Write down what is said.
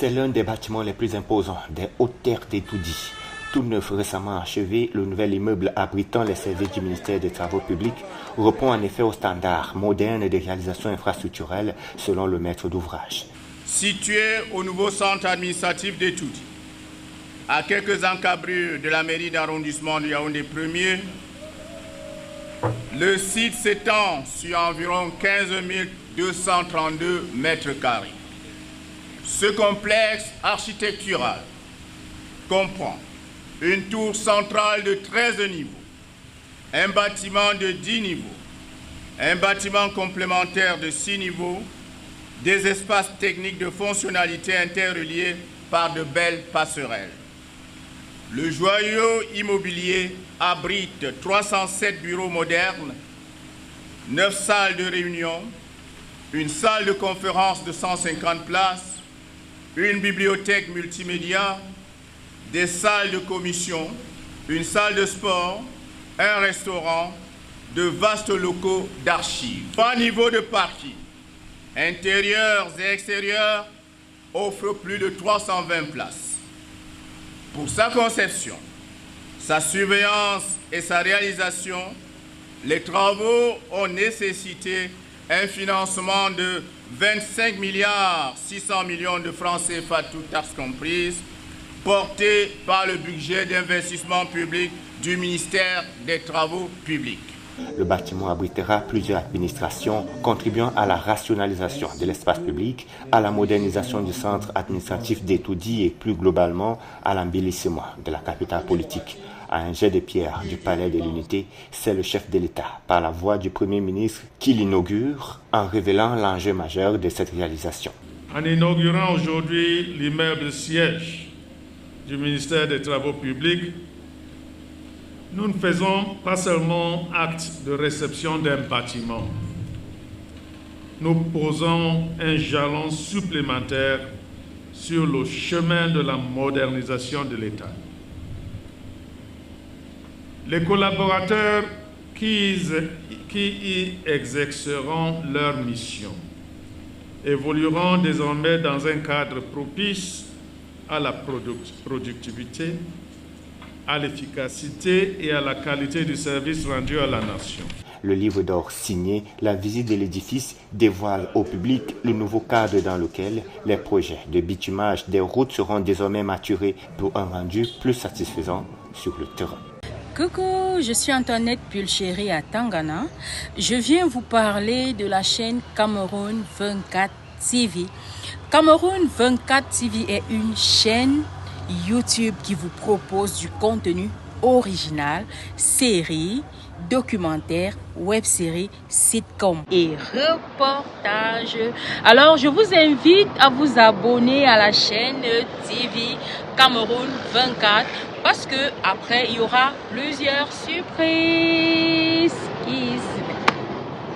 C'est l'un des bâtiments les plus imposants des hautes terres d'Etoudi. Tout neuf récemment achevé, le nouvel immeuble abritant les services du ministère des Travaux publics répond en effet aux standards modernes des réalisations infrastructurelles selon le maître d'ouvrage. Situé au nouveau centre administratif d'Etoudi, à quelques encablures de la mairie d'arrondissement de Yaoundé 1er, le site s'étend sur environ 15 232 mètres carrés. Ce complexe architectural comprend une tour centrale de 13 niveaux, un bâtiment de 10 niveaux, un bâtiment complémentaire de 6 niveaux, des espaces techniques de fonctionnalité interreliés par de belles passerelles. Le joyau immobilier abrite 307 bureaux modernes, 9 salles de réunion, une salle de conférence de 150 places, une bibliothèque multimédia, des salles de commission, une salle de sport, un restaurant, de vastes locaux d'archives. 3 niveaux de parking, intérieurs et extérieurs, offrent plus de 320 places. Pour sa conception, sa surveillance et sa réalisation, les travaux ont nécessité un financement de 25 600 millions de francs CFA, toutes taxes comprises, porté par le budget d'investissement public du ministère des Travaux publics. Le bâtiment abritera plusieurs administrations contribuant à la rationalisation de l'espace public, à la modernisation du centre administratif d'Etoudi et plus globalement à l'embellissement de la capitale politique. À un jet de pierre du Palais de l'Unité, c'est le chef de l'État, par la voix du Premier ministre, qui l'inaugure en révélant l'enjeu majeur de cette réalisation. En inaugurant aujourd'hui l'immeuble siège du ministère des Travaux publics, nous ne faisons pas seulement acte de réception d'un bâtiment. Nous posons un jalon supplémentaire sur le chemin de la modernisation de l'État. Les collaborateurs qui y exerceront leur mission évolueront désormais dans un cadre propice à la productivité, à l'efficacité et à la qualité du service rendu à la nation. Le livre d'or signé, la visite de l'édifice dévoile au public le nouveau cadre dans lequel les projets de bitumage des routes seront désormais maturés pour un rendu plus satisfaisant sur le terrain. Coucou, je suis Antoinette Pulchéry à Tangana. Je viens vous parler de la chaîne Cameroun 24 TV. Cameroun 24 TV est une chaîne YouTube qui vous propose du contenu original, séries, documentaires, web-séries, sitcoms et reportages. Alors, je vous invite à vous abonner à la chaîne TV Cameroun 24 parce que après il y aura plusieurs surprises.